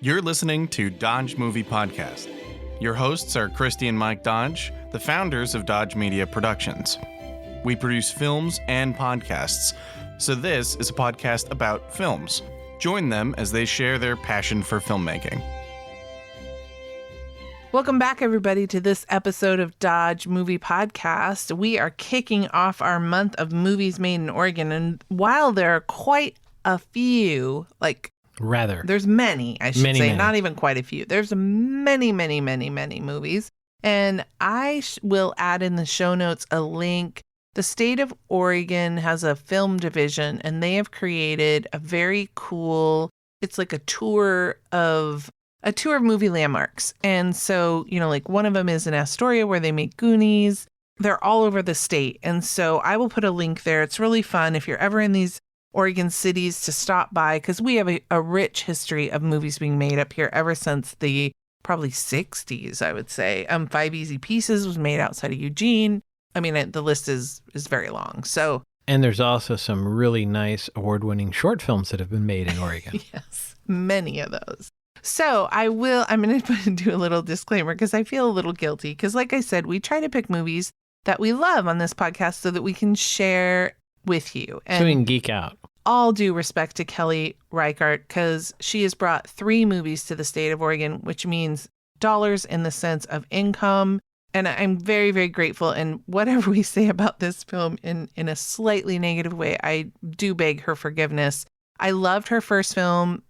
You're listening to Dodge Movie Podcast. Your hosts are Christy and Mike Dodge, the founders of Dodge Media Productions. We produce films and podcasts, so this is a podcast about films. Join them as they share their passion for filmmaking. Welcome back, everybody, to this episode of Dodge Movie Podcast. We are kicking off our month of movies made in Oregon, and while there are quite a few, there's many, I should say, not even quite a few. There's many movies, and I will add in the show notes a link. The state of Oregon has a film division, and they have created a very cool, it's like a tour of movie landmarks. And so, one of them is in Astoria where they make Goonies. They're all over the state. And so I will put a link there. It's really fun if you're ever in these Oregon cities to stop by, because we have a rich history of movies being made up here ever since the probably 60s, I would say. Five Easy Pieces was made outside of Eugene. I mean, the list is very long. So, and there's also some really nice award-winning short films that have been made in Oregon. Yes, many of those. So I'm going to do a little disclaimer because I feel a little guilty. Because like I said, we try to pick movies that we love on this podcast so that we can share with you. And so we can geek out. All due respect to Kelly Reichardt, because she has brought 3 movies to the state of Oregon, which means dollars in the sense of income. And I'm very, very grateful. And whatever we say about this film in a slightly negative way, I do beg her forgiveness. I loved her first film.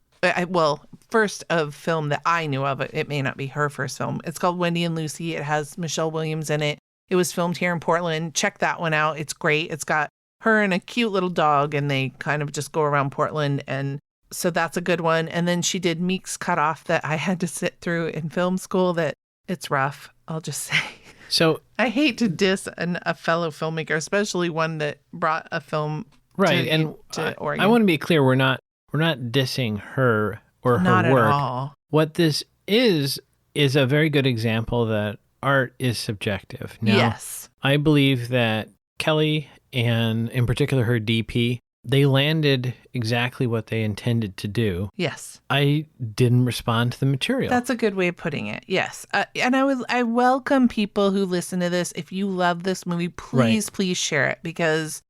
First of film that I knew of. It may not be her first film. It's called Wendy and Lucy. It has Michelle Williams in it. It was filmed here in Portland. Check that one out. It's great. It's got her and a cute little dog, and they kind of just go around Portland. And so that's a good one. And then she did Meek's Cutoff that I had to sit through in film school. That it's rough, I'll just say. So I hate to diss a fellow filmmaker, especially one that brought a film to Oregon. I want to be clear. We're not dissing her or her not work. At all. What this is a very good example that art is subjective. Now, yes. I believe that Kelly, and in particular her DP, they landed exactly what they intended to do. Yes. I didn't respond to the material. That's a good way of putting it. Yes. And I welcome people who listen to this. If you love this movie, please share it, because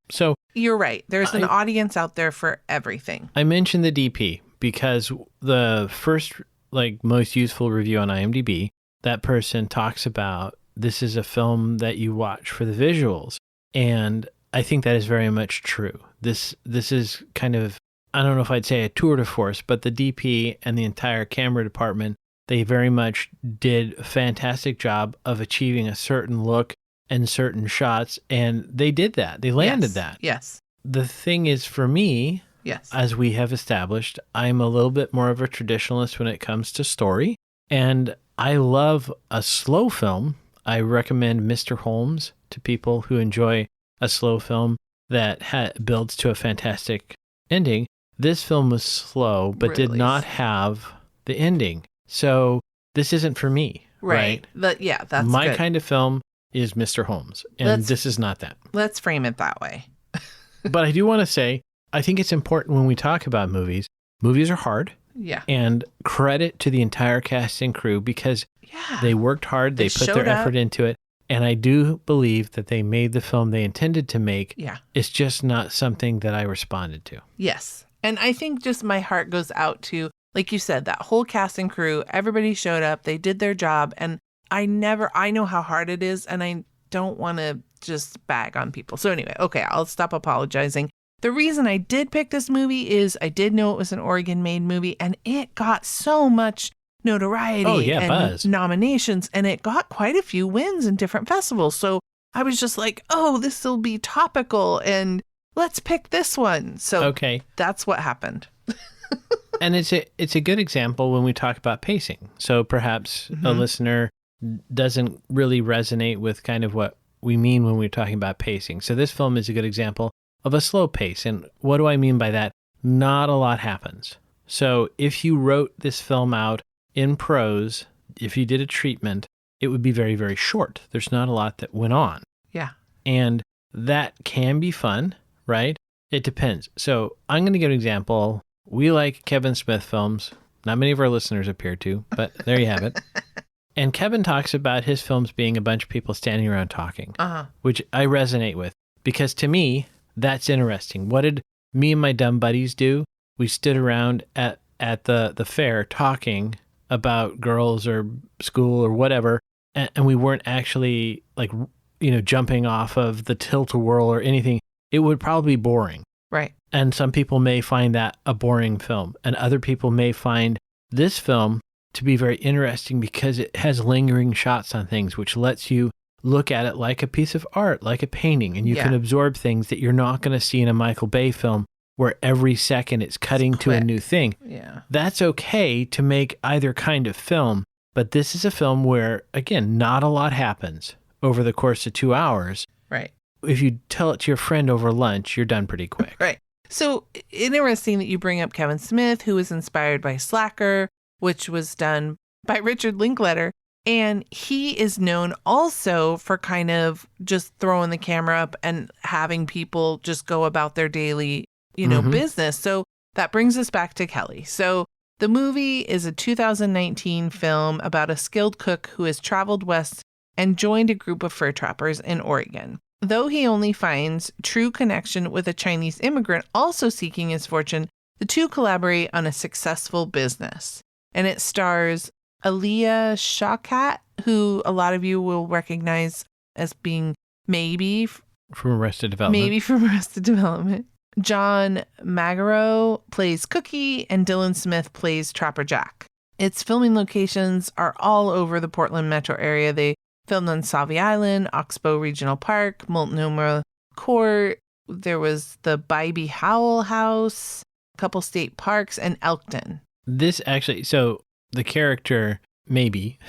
you're right. There's an audience out there for everything. I mentioned the DP because the first, most useful review on IMDb, that person talks about this is a film that you watch for the visuals. And I think that is very much true. This is kind of, I don't know if I'd say a tour de force, but the DP and the entire camera department, they very much did a fantastic job of achieving a certain look and certain shots. And they did that. They landed that. Yes. The thing is, for me, yes, as we have established, I'm a little bit more of a traditionalist when it comes to story. And I love a slow film. I recommend Mr. Holmes to people who enjoy a slow film that builds to a fantastic ending. This film was slow, but did not have the ending. So this isn't for me. Right. But yeah, that's my good. kind of film is Mr. Holmes, and this is not that. Let's frame it that way. But I do want to say, I think it's important when we talk about movies. Movies are hard. Yeah. And credit to the entire cast and crew, because they worked hard. They put their effort into it. And I do believe that they made the film they intended to make. Yeah. It's just not something that I responded to. Yes. And I think just my heart goes out to, like you said, that whole cast and crew. Everybody showed up. They did their job. And I know how hard it is. And I don't want to just bag on people. So anyway, okay, I'll stop apologizing. The reason I did pick this movie is I did know it was an Oregon-made movie, and it got so much notoriety and buzz. Nominations, and it got quite a few wins in different festivals. So I was just like, oh, this will be topical, and let's pick this one. So that's what happened. And it's a good example when we talk about pacing. So perhaps a listener doesn't really resonate with kind of what we mean when we're talking about pacing. So this film is a good example of a slow pace. And what do I mean by that? Not a lot happens. So if you wrote this film out in prose, if you did a treatment, it would be very, very short. There's not a lot that went on. Yeah. And that can be fun, right? It depends. So I'm going to give an example. We like Kevin Smith films. Not many of our listeners appear to, but there you have it. And Kevin talks about his films being a bunch of people standing around talking, which I resonate with, because to me, that's interesting. What did me and my dumb buddies do? We stood around at the fair talking about girls or school or whatever, and we weren't actually like, jumping off of the tilt-a-whirl or anything. It would probably be boring. Right. And some people may find that a boring film, and other people may find this film to be very interesting because it has lingering shots on things, which lets you look at it like a piece of art, like a painting, and you can absorb things that you're not going to see in a Michael Bay film where every second it's cutting to a new thing. Yeah. That's okay to make either kind of film, but this is a film where, again, not a lot happens over the course of 2 hours. Right. If you tell it to your friend over lunch, you're done pretty quick. Right. So interesting that you bring up Kevin Smith, who was inspired by Slacker, which was done by Richard Linklater. And he is known also for kind of just throwing the camera up and having people just go about their daily, business. So that brings us back to Kelly. So the movie is a 2019 film about a skilled cook who has traveled west and joined a group of fur trappers in Oregon. Though he only finds true connection with a Chinese immigrant also seeking his fortune, the two collaborate on a successful business. And it stars Aaliyah Shawkat, who a lot of you will recognize as being maybe from Arrested Development. John Magaro plays Cookie, and Dylan Smith plays Trapper Jack. Its filming locations are all over the Portland metro area. They filmed on Sauvie Island, Oxbow Regional Park, Multnomah Court. There was the Bybee Howell House, a couple state parks, and Elkton. This actually, so the character, maybe,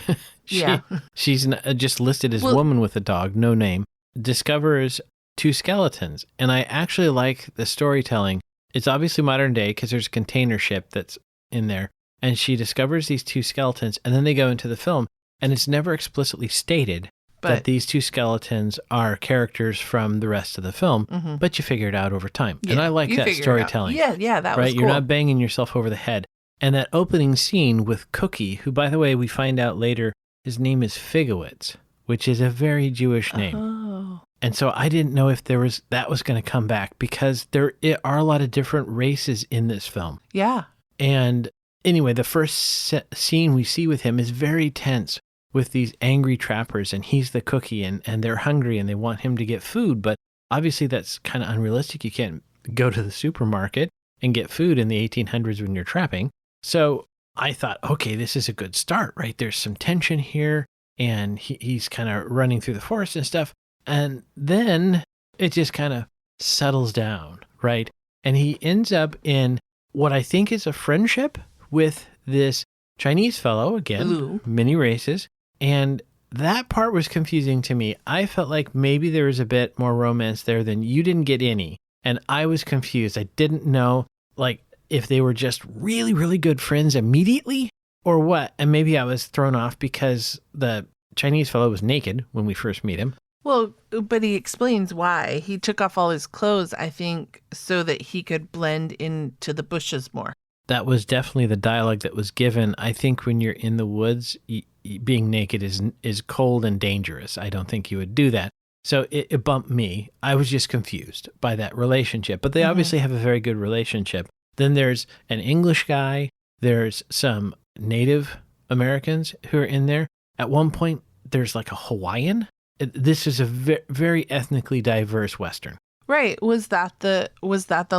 she's just listed as woman with a dog, no name, discovers two skeletons. And I actually like the storytelling. It's obviously modern day because there's a container ship that's in there. And she discovers these two skeletons, and then they go into the film. And it's never explicitly stated that these two skeletons are characters from the rest of the film, but you figure it out over time. Yeah, and I like that storytelling. Yeah, that was cool. You're not banging yourself over the head. And that opening scene with Cookie, who, by the way, we find out later, his name is Figowitz, which is a very Jewish name. Oh. And so I didn't know if that was going to come back, because there are a lot of different races in this film. Yeah. And anyway, the first scene we see with him is very tense with these angry trappers, and he's the Cookie, and they're hungry and they want him to get food. But obviously that's kind of unrealistic. You can't go to the supermarket and get food in the 1800s when you're trapping. So I thought, okay, this is a good start, right? There's some tension here, and he's kind of running through the forest and stuff. And then it just kind of settles down, right? And he ends up in what I think is a friendship with this Chinese fellow, again, many races. And that part was confusing to me. I felt like maybe there was a bit more romance there than you didn't get any. And I was confused. I didn't know, if they were just really, really good friends immediately or what. And maybe I was thrown off because the Chinese fellow was naked when we first meet him. Well, but he explains why. He took off all his clothes, I think, so that he could blend into the bushes more. That was definitely the dialogue that was given. I think when you're in the woods, being naked is cold and dangerous. I don't think you would do that. So it bumped me. I was just confused by that relationship. But they obviously have a very good relationship. Then there's an English guy. There's some Native Americans who are in there. At one point, there's like a Hawaiian. This is a very ethnically diverse Western. Right. Was that the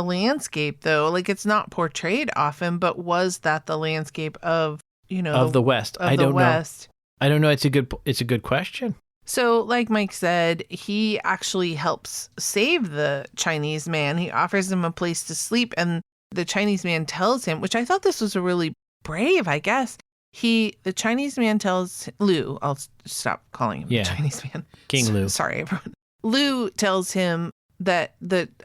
landscape though? It's not portrayed often, but was that the landscape of, of the West? I don't know. I don't know. It's a good question. So like Mike said, he actually helps save the Chinese man. He offers him a place to sleep, and the Chinese man tells him, which I thought this was a really brave, I guess. The Chinese man tells Lou, I'll stop calling him the Chinese man. King Lou. Sorry, everyone. Lou tells him that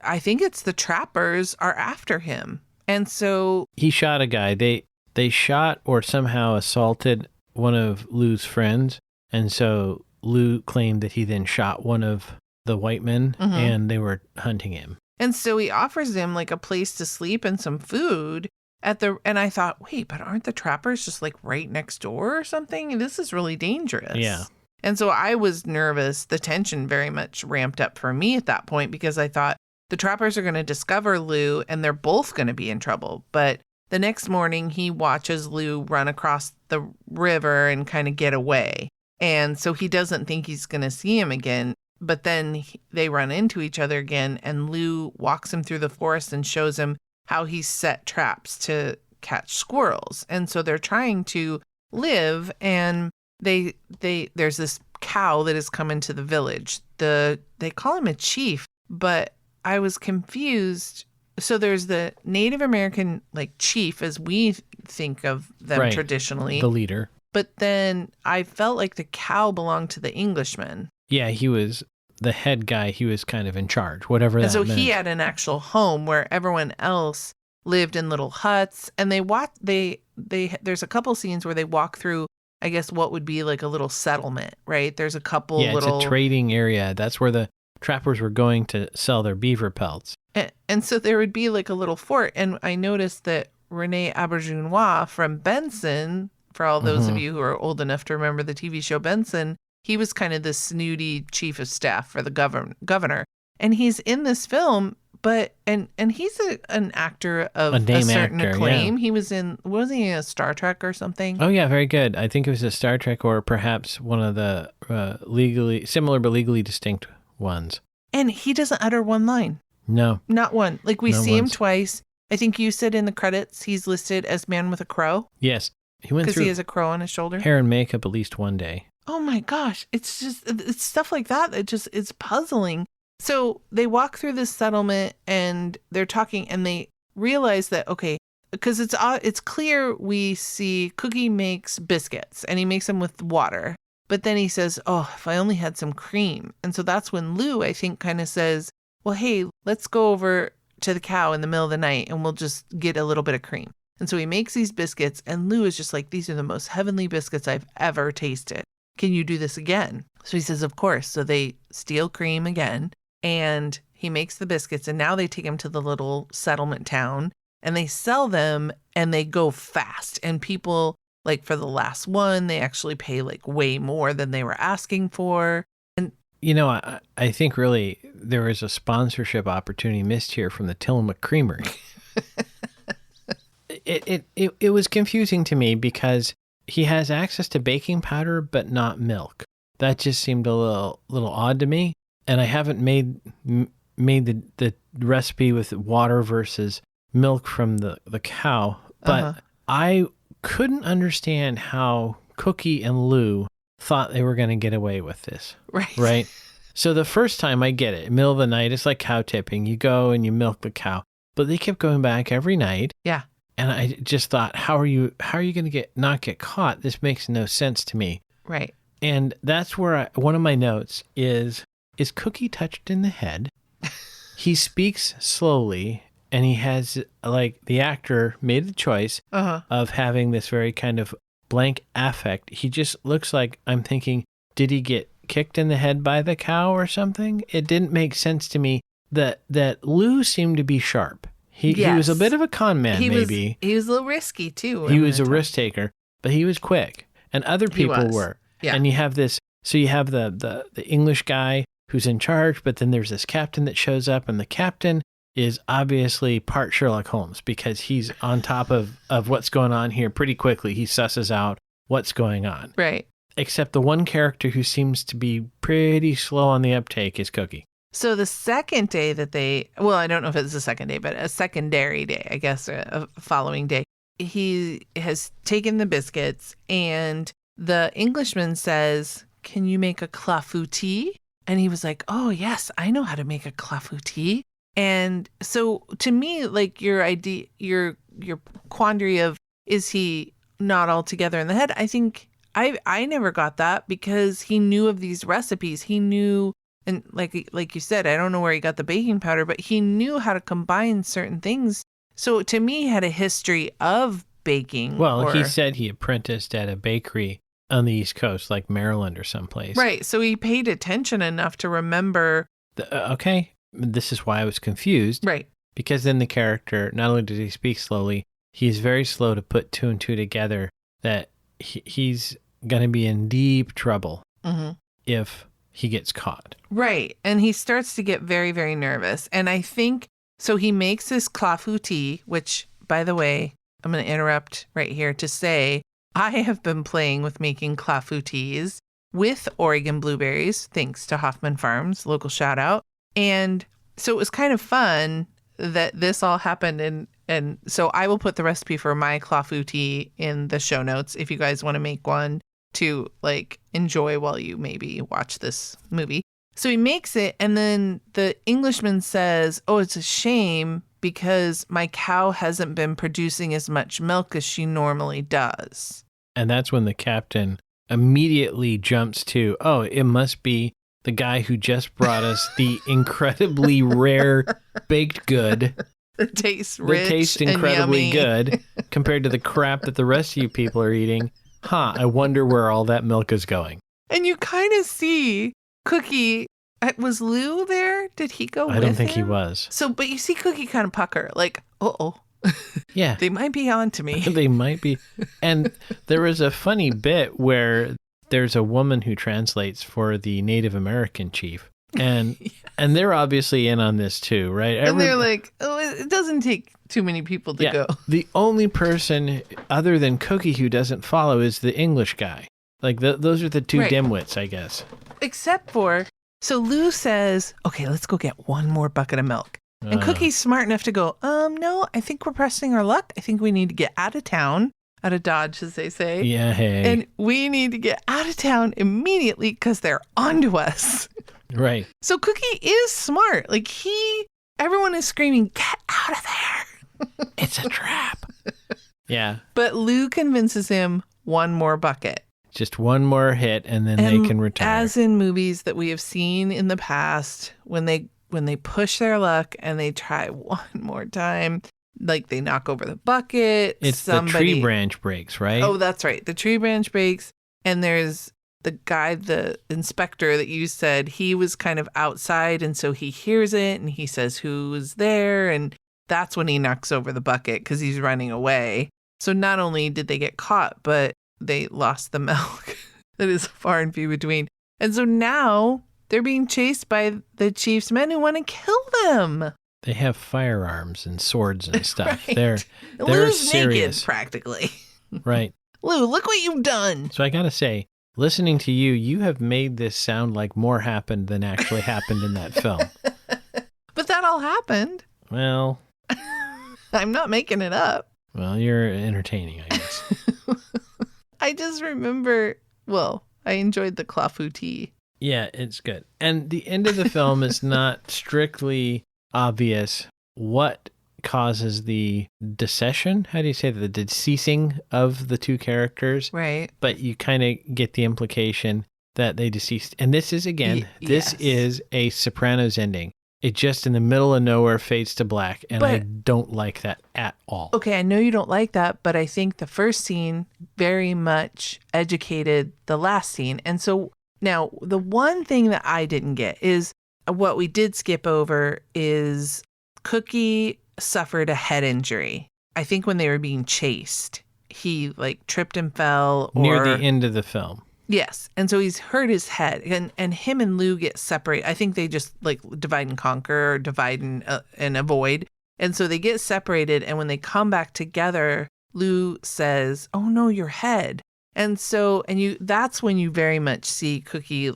I think it's the trappers are after him. And so he shot a guy. They shot or somehow assaulted one of Lou's friends. And so Lou claimed that he then shot one of the white men and they were hunting him. And so he offers him a place to sleep and some food. and I thought, wait, but aren't the trappers just like right next door or something? This is really dangerous. Yeah. And so I was nervous. The tension very much ramped up for me at that point because I thought the trappers are going to discover Lou and they're both going to be in trouble. But the next morning, he watches Lou run across the river and kind of get away. And so he doesn't think he's going to see him again. But then they run into each other again, and Lou walks him through the forest and shows him how he set traps to catch squirrels. And so they're trying to live, and there's this cow that has come into the village. They call him a chief, but I was confused. So there's the Native American like chief as we think of them traditionally. The leader. But then I felt like the cow belonged to the Englishman. Yeah, he was the head guy. He was kind of in charge, whatever that meant. And so he had an actual home where everyone else lived in little huts. And there's a couple scenes where they walk through, I guess, what would be like a little settlement, right? There's a couple little... it's a trading area. That's where the trappers were going to sell their beaver pelts. And so there would be like a little fort. And I noticed that Rene Auberjonois from Benson, for all those of you who are old enough to remember the TV show Benson, he was kind of the snooty chief of staff for the governor. And he's in this film, but and he's an actor of a certain acclaim. Yeah. Wasn't he in a Star Trek or something? Oh yeah, very good. I think it was a Star Trek or perhaps one of the legally similar but legally distinct ones. And he doesn't utter one line. No. Not one. Like we see him twice. I think you said in the credits he's listed as Man with a Crow. Yes. He went through because he has a crow on his shoulder. Hair and makeup at least one day. Oh my gosh. It's stuff like that. It's puzzling. So they walk through this settlement and they're talking and they realize that, okay, because it's clear we see Cookie makes biscuits and he makes them with water. But then he says, oh, if I only had some cream. And so that's when Lou, I think, kind of says, well, hey, let's go over to the cow in the middle of the night and we'll just get a little bit of cream. And so he makes these biscuits and Lou is just like, these are the most heavenly biscuits I've ever tasted. Can you do this again? So he says, of course. So they steal cream again and he makes the biscuits and now they take him to the little settlement town and they sell them and they go fast. And people, like for the last one, they actually pay like way more than they were asking for. And you know, I think really there was a sponsorship opportunity missed here from the Tillamook Creamery. It was confusing to me because he has access to baking powder but not milk. That just seemed a little odd to me. And I haven't made the recipe with water versus milk from the cow, but I couldn't understand how Cookie and Lou thought they were going to get away with this. Right. So the first time I get it, middle of the night, it's like cow tipping. You go and you milk the cow, but they kept going back every night. Yeah. And I just thought, how are you going to not get caught? This makes no sense to me. Right. And that's where one of my notes is Cookie touched in the head? He speaks slowly, and he has, like, the actor made the choice of having this very kind of blank affect. He just looks like, I'm thinking, did he get kicked in the head by the cow or something? It didn't make sense to me that Lou seemed to be sharp. He was a bit of a con man, maybe. He was a little risky, too. He was a risk taker, but he was quick. And other people were. Yeah. And you have this, so you have the English guy who's in charge, but then there's this captain that shows up, and the captain is obviously part Sherlock Holmes because he's on top of what's going on here pretty quickly. He susses out what's going on. Right. Except the one character who seems to be pretty slow on the uptake is Cookie. So the second day that I don't know if it's the second day, but a secondary day, I guess, a following day, he has taken the biscuits and the Englishman says, can you make a clafoutis? And he was like, oh, yes, I know how to make a clafoutis. And so to me, like your idea, your quandary of, is he not altogether in the head? I think I never got that because he knew of these recipes. He knew, and like you said, I don't know where he got the baking powder, but he knew how to combine certain things. So to me, he had a history of baking. Well, he said he apprenticed at a bakery on the East Coast, like Maryland or someplace. Right. So he paid attention enough to remember. Okay. This is why I was confused. Right. Because then the character, not only did he speak slowly, he's very slow to put two and two together that he's going to be in deep trouble if he gets caught. Right. And he starts to get very, very nervous. And I think, so he makes this clafoutis, which, by the way, I'm going to interrupt right here to say, I have been playing with making clafoutis with Oregon blueberries, thanks to Hoffman Farms, local shout out. And so it was kind of fun that this all happened. And so I will put the recipe for my clafoutis in the show notes if you guys want to make one to like enjoy while you maybe watch this movie. So he makes it, and then the Englishman says, oh, it's a shame because my cow hasn't been producing as much milk as she normally does. And that's when the captain immediately jumps to, oh, it must be the guy who just brought us the incredibly rare baked good. That tastes rich. That tastes incredibly good compared to the crap that the rest of you people are eating. I wonder where all that milk is going. And you kind of see Cookie. Was Lou there? Did he go with him? I don't think he was. So, but you see Cookie kind of pucker, like, uh-oh. Yeah. They might be on to me. They might be. And there was a funny bit where there's a woman who translates for the Native American chief. And yes. And they're obviously in on this too, right? And they're like, oh, it doesn't take too many people to go. The only person other than Cookie who doesn't follow is the English guy. Like those are the two dimwits, I guess. Except for, so Lou says, okay, let's go get one more bucket of milk. And Cookie's smart enough to go, no, I think we're pressing our luck. I think we need to get out of town, out of Dodge, as they say. Yeah, hey. And we need to get out of town immediately because they're onto us. Right. So Cookie is smart. Like everyone is screaming, get out of there. It's a trap. Yeah. But Lou convinces him one more bucket. Just one more hit and then they can retire. As in movies that we have seen in the past, when they push their luck and they try one more time, like they knock over the bucket. It's the tree branch breaks, right? Oh, that's right. The tree branch breaks. And there's the guy, the inspector that you said, he was kind of outside. And so he hears it and he says, who's there? And that's when he knocks over the bucket because he's running away. So not only did they get caught, but they lost the milk. That is far and few between. And so now they're being chased by the chief's men who want to kill them. They have firearms and swords and stuff. Right. They're Lou's serious. Naked, practically. Right. Lou, look what you've done. So I got to say, listening to you have made this sound like more happened than actually happened in that film. But that all happened. Well. I'm not making it up. Well, you're entertaining, I guess. I just remember, I enjoyed the clafoutis. Yeah, it's good. And the end of the film is not strictly obvious what causes the decession. How do you say that? The deceasing of the two characters. Right. But you kind of get the implication that they deceased. And this is, again, this is a Sopranos ending. It just in the middle of nowhere fades to black. And I don't like that at all. Okay, I know you don't like that, but I think the first scene very much educated the last scene. And so now the one thing that I didn't get is what we did skip over is Cookie suffered a head injury. I think when they were being chased, he tripped and fell. Near the end of the film. Yes. And so he's hurt his head and him and Lou get separated. I think they just divide and conquer or divide and avoid. And so they get separated. And when they come back together, Lou says, oh no, your head. And so, that's when you very much see Cookie,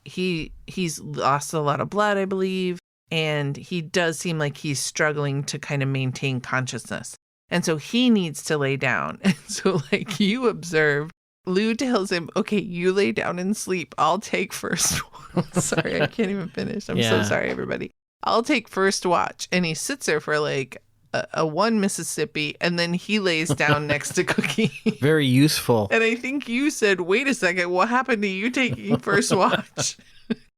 he's lost a lot of blood, I believe. And he does seem like he's struggling to kind of maintain consciousness. And so he needs to lay down. And so you observe, Lou tells him, okay, you lay down and sleep. I'll take first. Sorry, I can't even finish. I'm so sorry, everybody. I'll take first watch. And he sits there for a one Mississippi, and then he lays down next to Cookie. Very useful. And I think you said, wait a second, what happened to you taking first watch?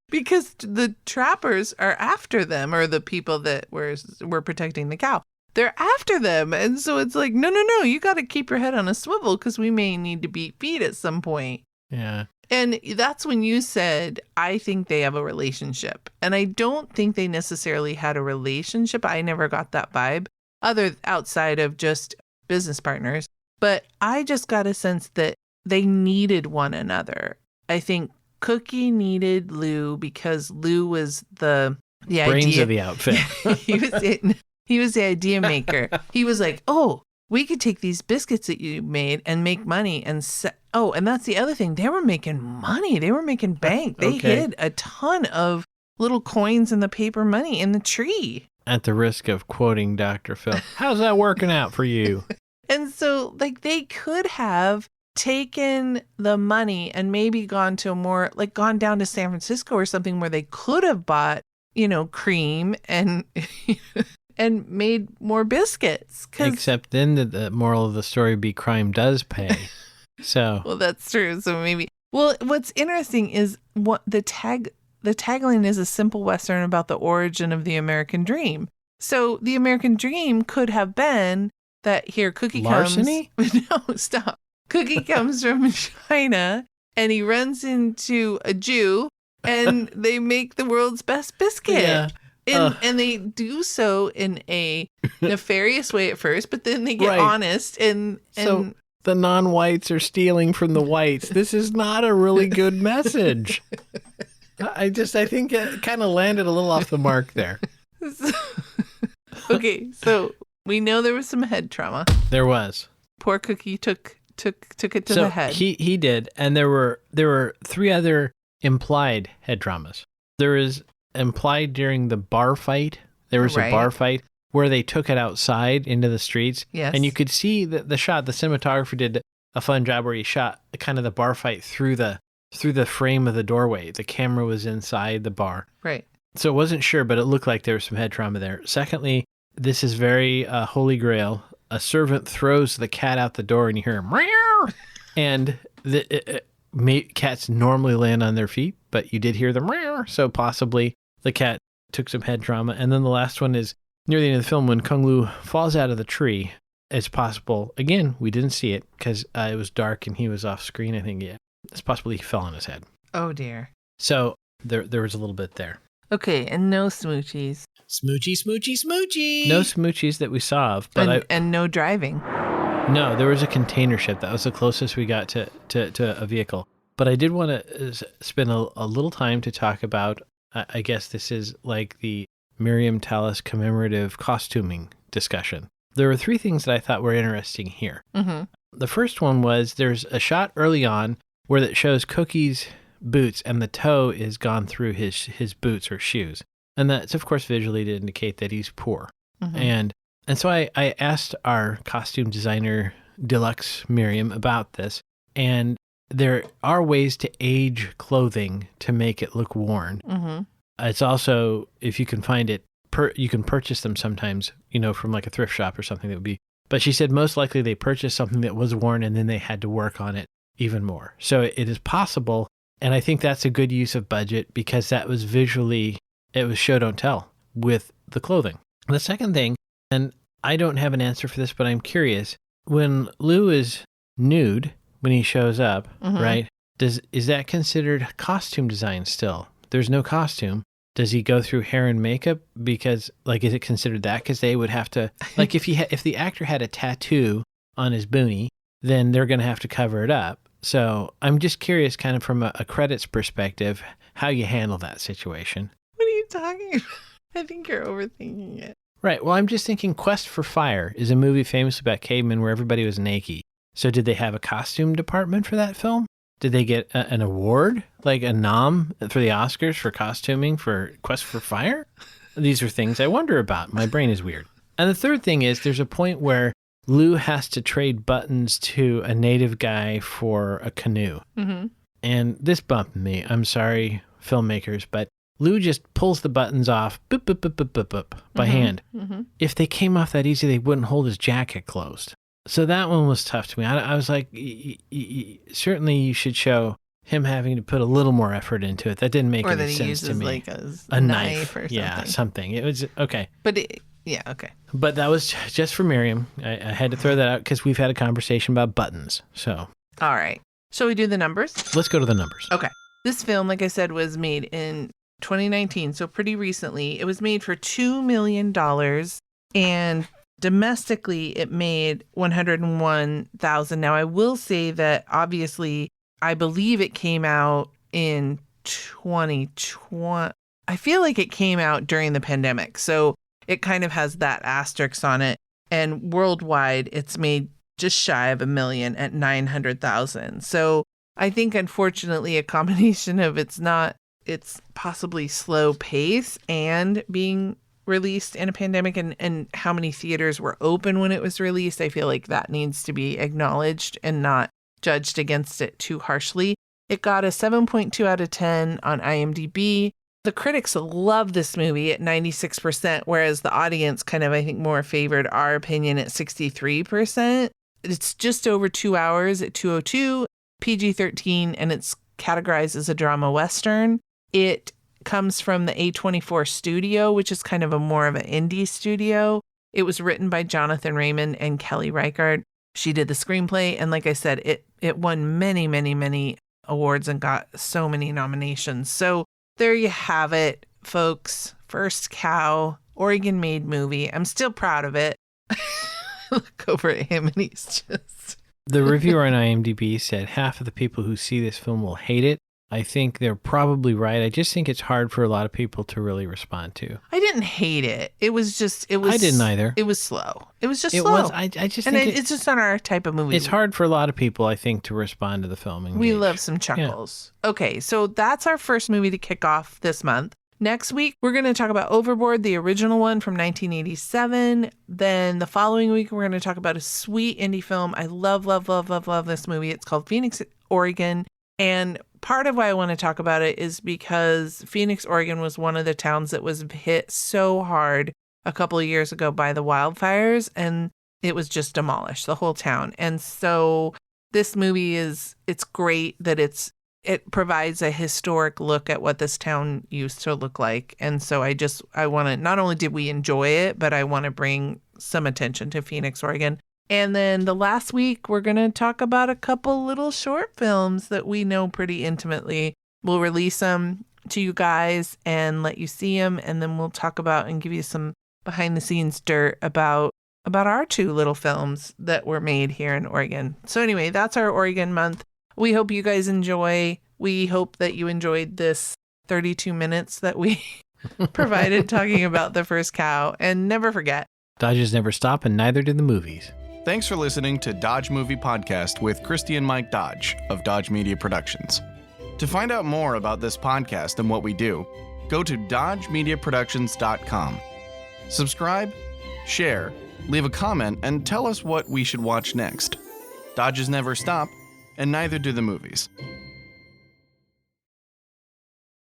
Because the trappers are after them, or the people that were protecting the cow. They're after them. And so it's no, you got to keep your head on a swivel because we may need to beat feet at some point. Yeah. And that's when you said, I think they have a relationship. And I don't think they necessarily had a relationship. I never got that vibe outside of just business partners. But I just got a sense that they needed one another. I think Cookie needed Lou because Lou was the brains idea of the outfit. he was the idea maker. He was like, oh, we could take these biscuits that you made and make money and and that's the other thing. They were making money. They were making bank. They hid a ton of little coins and the paper money in the tree. At the risk of quoting Dr. Phil, how's that working out for you? And so like they could have taken the money and maybe gone down to San Francisco or something where they could have bought, cream and and made more biscuits. Except then the moral of the story be crime does pay. So well, that's true. So maybe. Well, what's interesting is what the tagline is a simple Western about the origin of the American dream. So the American dream could have been that here Cookie larceny? comes. No, stop. Cookie comes from China and he runs into a Jew and they make the world's best biscuit. Yeah. And they do so in a nefarious way at first, but then they get honest and so the non-whites are stealing from the whites. This is not a really good message. I think it kind of landed a little off the mark there. Okay, so we know there was some head trauma. There was. Poor Cookie took it to the head. He did, and there were 3 other implied head traumas. There is implied during the bar fight. There was a bar fight where they took it outside into the streets. Yes. And you could see the shot. The cinematographer did a fun job where he shot kind of the bar fight through the frame of the doorway. The camera was inside the bar. Right. So it wasn't sure, but it looked like there was some head trauma there. Secondly, this is very Holy Grail. A servant throws the cat out the door and you hear meow. And cats normally land on their feet, but you did hear the meow. So possibly the cat took some head trauma. And then the last one is near the end of the film when Kung Lu falls out of the tree. It's possible, again, we didn't see it because it was dark and he was off screen, I think. Yeah, it's possible he fell on his head. Oh, dear. So there was a little bit there. Okay, and no smoochies. Smoochy, smoochy, smoochy. No smoochies that we saw of. But and no driving. No, there was a container ship. That was the closest we got to a vehicle. But I did want to spend a little time to talk about, I guess this is like the Miriam Tallis commemorative costuming discussion. There were 3 things that I thought were interesting here. Mm-hmm. The first one was there's a shot early on where it shows Cookie's boots and the toe is gone through his boots or shoes. And that's, of course, visually to indicate that he's poor. Mm-hmm. And so I asked our costume designer, Deluxe Miriam, about this. And there are ways to age clothing to make it look worn. Mm-hmm. It's also, if you can find it, you can purchase them sometimes, from like a thrift shop or something that would be. But she said most likely they purchased something that was worn and then they had to work on it even more. So it is possible. And I think that's a good use of budget because that was visually, it was show don't tell with the clothing. The second thing, and I don't have an answer for this, but I'm curious, when Lou is nude, when he shows up, mm-hmm. right, is that considered costume design still? There's no costume. Does he go through hair and makeup? Because, is it considered that? Because they would have to, if the actor had a tattoo on his boonie, then they're going to have to cover it up. So I'm just curious, kind of from a credits perspective, how you handle that situation. What are you talking about? I think you're overthinking it. Right. Well, I'm just thinking Quest for Fire is a movie famous about cavemen where everybody was naked. So did they have a costume department for that film? Did they get an award, like a nom for the Oscars for costuming for Quest for Fire? These are things I wonder about. My brain is weird. And the third thing is there's a point where Lou has to trade buttons to a native guy for a canoe. Mm-hmm. And this bumped me. I'm sorry, filmmakers, but Lou just pulls the buttons off boop, boop, boop, boop, boop, boop, by mm-hmm. hand. Mm-hmm. If they came off that easy, they wouldn't hold his jacket closed. So that one was tough to me. I was like, certainly you should show him having to put a little more effort into it. That didn't make any sense to me. Or that he uses like a knife or something. Yeah, something. It was, okay. But yeah, okay. But that was just for Miriam. I had to throw that out because we've had a conversation about buttons. So. All right. Shall we do the numbers? Let's go to the numbers. Okay. This film, like I said, was made in 2019, so pretty recently. It was made for $2 million, and Domestically, it made $101,000. Now, I will say that obviously, I believe it came out in 2020. I feel like it came out during the pandemic, so it kind of has that asterisk on it. And worldwide, it's made just shy of $1 million at $900,000. So I think, unfortunately, a combination of it's possibly slow pace and being released in a pandemic and how many theaters were open when it was released. I feel like that needs to be acknowledged and not judged against it too harshly. It got a 7.2 out of 10 on IMDb. The critics love this movie at 96%, whereas the audience kind of, I think, more favored our opinion at 63%. It's just over 2 hours at 2:02, PG-13, and it's categorized as a drama Western. It comes from the A24 studio, which is kind of more of an indie studio. It was written by Jonathan Raymond and Kelly Reichardt. She did the screenplay, and like I said, it won many, many, many awards and got so many nominations. So there you have it, folks. First Cow, Oregon-made movie. I'm still proud of it. Look over at him and he's just... The reviewer on IMDb said half of the people who see this film will hate it. I think they're probably right. I just think it's hard for a lot of people to really respond to. I didn't hate it. It was. I didn't either. It was slow. It was just it slow. Was. I just and think it's just not our type of movie. It's hard for a lot of people, I think, to respond to the film. We love some chuckles. Yeah. Okay, so that's our first movie to kick off this month. Next week, we're going to talk about Overboard, the original one from 1987. Then the following week, we're going to talk about a sweet indie film. I love, love, love, love, love this movie. It's called Phoenix, Oregon. And part of why I want to talk about it is because Phoenix, Oregon was one of the towns that was hit so hard a couple of years ago by the wildfires, and it was just demolished, the whole town. And so this movie it's great that it provides a historic look at what this town used to look like. And so I want to, not only did we enjoy it, but I want to bring some attention to Phoenix, Oregon. And then the last week, we're going to talk about a couple little short films that we know pretty intimately. We'll release them to you guys and let you see them. And then we'll talk about and give you some behind the scenes dirt about our two little films that were made here in Oregon. So anyway, that's our Oregon month. We hope you guys enjoy. We hope that you enjoyed this 32 minutes that we provided talking about the first cow. And never forget, Dodges never stop, and neither do the movies. Thanks for listening to Dodge Movie Podcast with Christy and Mike Dodge of Dodge Media Productions. To find out more about this podcast and what we do, go to dodgemediaproductions.com. Subscribe, share, leave a comment, and tell us what we should watch next. Dodges never stop, and neither do the movies.